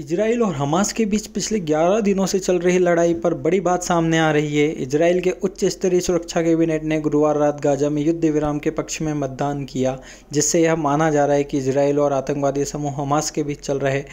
Israel और Hamas के बीच पिछले 11 दिनों से चल रही लड़ाई पर बड़ी बात सामने आ रही है। इजराइल के उच्च स्तरीय सुरक्षा कैबिनेट ने गुरुवार रात गाजा में युद्ध विराम के पक्ष में मतदान किया, जिससे यह माना जा रहा है कि इजराइल और आतंकवादी समूह हमास के बीच चल रहे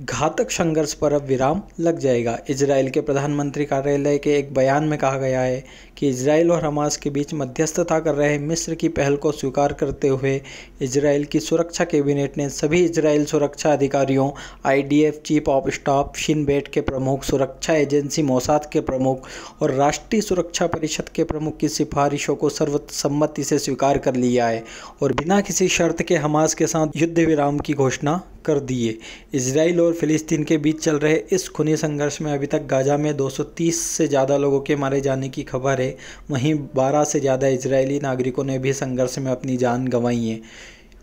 घातक संघर्ष पर अब विराम लग जाएगा। इजराइल के प्रधानमंत्री कार्यालय के एक बयान में कहा गया है कि इजराइल और हमास के बीच मध्यस्थता कर रहे मिस्र की पहल को स्वीकार करते हुए इजराइल की सुरक्षा कैबिनेट ने सभी इजराइल सुरक्षा अधिकारियों, IDF chief of staff, Shin Bet के प्रमुख, सुरक्षा एजेंसी मोसाद के प्रमुख और राष्ट्रीय सुरक्षा परिषद के प्रमुख की सिफारिशों को सर्वसम्मति से स्वीकार कर लिया है और बिना किसी शर्त के हमास के साथ युद्ध विराम की घोषणा कर दिए। इजराइल और फिलिस्तीन के बीच चल रहे इस खूनी संघर्ष में अभी तक गाजा में 230 से ज़्यादा लोगों के मारे जाने की खबर है। वहीं 12 से ज़्यादा इजरायली नागरिकों ने भी संघर्ष में अपनी जान गंवाई है।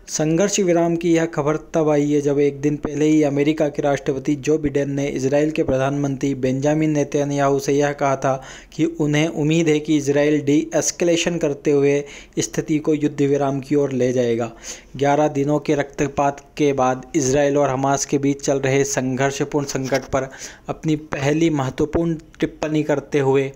संघर्ष विराम की यह खबर तब आई है जब एक दिन पहले ही अमेरिका के राष्ट्रपति जो बिडेन ने इजराइल के प्रधानमंत्री बेंजामिन नेतन्याहू से यह कहा था कि उन्हें उम्मीद है कि इजराइल डी-एस्केलेशन करते हुए स्थिति को युद्ध विराम की ओर ले जाएगा। 11 दिनों के रक्तपात के बाद इजराइल और हमास के बीच चल रहे संघर्षपूर्ण संकट पर अपनी पहली महत्वपूर्ण टिप्पणी करते हुए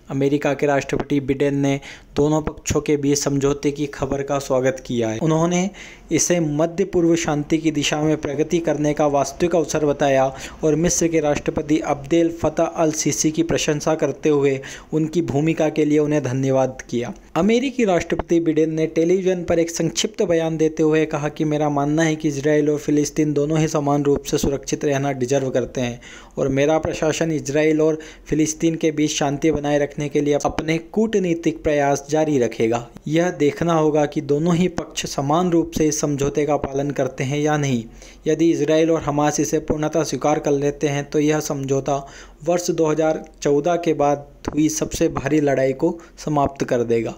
अमेरिका के राष्ट्रपति बिडेन ने दोनों पक्षों के बीच समझौते की खबर का स्वागत किया है। उन्होंने इसे मध्य पूर्व शांति की दिशा में प्रगति करने का वास्तविक अवसर बताया और मिस्र के राष्ट्रपति अब्देल फतह अल सीसी की प्रशंसा करते हुए उनकी भूमिका के लिए उन्हें धन्यवाद किया। अमेरिकी राष्ट्रपति बिडेन ने टेलीविजन पर एक संक्षिप्त बयान देते हुए कहा कि मेरा मानना है कि इजराइल और फिलिस्तीन दोनों ही समान रूप से सुरक्षित रहना डिजर्व करते हैं और मेरा प्रशासन इजराइल और फिलिस्तीन के बीच शांति बनाए रखने के लिए अपने कूटनीतिक प्रयास जारी रखेगा। यह देखना होगा कि दोनों ही पक्ष समान रूप से इस समझौते का पालन करते हैं या नहीं। यदि इजराइल और हमास इसे पूर्णतः स्वीकार कर लेते हैं तो यह समझौता वर्ष 2014 के बाद हुई सबसे भारी लड़ाई को समाप्त कर देगा।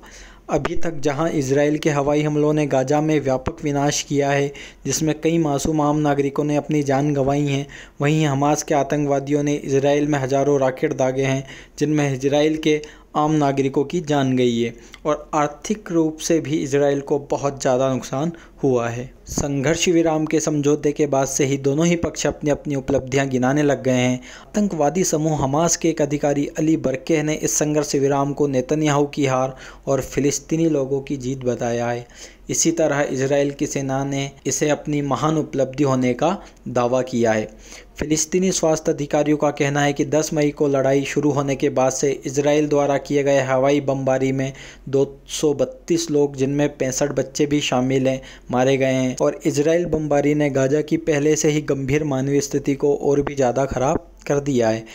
अभी तक जहां इजराइल के हवाई हमलों ने गाजा में व्यापक विनाश किया है, जिसमें कई मासूम आम नागरिकों ने अपनी जान गंवाई है, वहीं हमास के आतंकवादियों ने इजराइल में हज़ारों रॉकेट दागे हैं, जिनमें इजराइल के आम नागरिकों की जान गई है और आर्थिक रूप से भी इजराइल को बहुत ज़्यादा नुकसान हुआ है। संघर्ष विराम के समझौते के बाद से ही दोनों ही पक्ष अपनी अपनी उपलब्धियां गिनाने लग गए हैं। आतंकवादी समूह हमास के एक अधिकारी अली बरके ने इस संघर्ष विराम को नेतन्याहू की हार और फिलिस्तीनी लोगों की जीत बताया है। इसी तरह इजराइल की सेना ने इसे अपनी महान उपलब्धि होने का दावा किया है। फिलिस्तीनी स्वास्थ्य अधिकारियों का कहना है कि 10 मई को लड़ाई शुरू होने के बाद से इजराइल द्वारा किए गए हवाई बमबारी में 232 लोग, जिनमें 65 बच्चे भी शामिल हैं, मारे गए हैं और इजराइल बमबारी ने गाजा की पहले से ही गंभीर मानवीय स्थिति को और भी ज़्यादा खराब कर दिया है।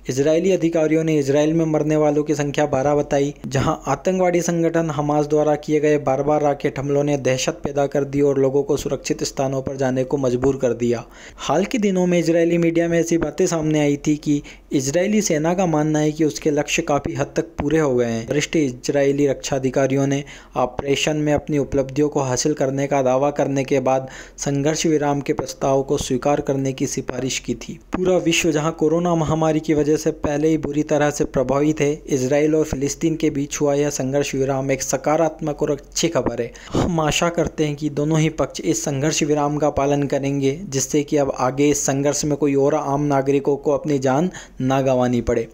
इजरायली अधिकारियों ने इजराइल में मरने वालों की संख्या 12 बताई, जहां आतंकवादी संगठन हमास द्वारा किए गए बार-बार रॉकेट हमलों ने दहशत पैदा कर दी और लोगों को सुरक्षित स्थानों पर जाने को मजबूर कर दिया। हाल के दिनों में इजरायली मीडिया में ऐसी बातें सामने आई थी कि इजरायली सेना का मानना है कि उसके लक्ष्य काफ़ी हद तक पूरे हो गए हैं। वरिष्ठ इजरायली रक्षा अधिकारियों ने ऑपरेशन में अपनी उपलब्धियों को हासिल करने का दावा करने के बाद संघर्ष विराम के प्रस्ताव को स्वीकार करने की सिफारिश की थी। पूरा विश्व जहां कोरोना महामारी की वजह से पहले ही बुरी तरह से प्रभावित है, इजराइल और फिलिस्तीन के बीच हुआ यह संघर्ष विराम एक सकारात्मक और अच्छी खबर है। हम आशा करते हैं कि दोनों ही पक्ष इस संघर्ष विराम का पालन करेंगे, जिससे कि अब आगे इस संघर्ष में कोई और आम नागरिकों को अपनी जान ना गंवानी पड़े।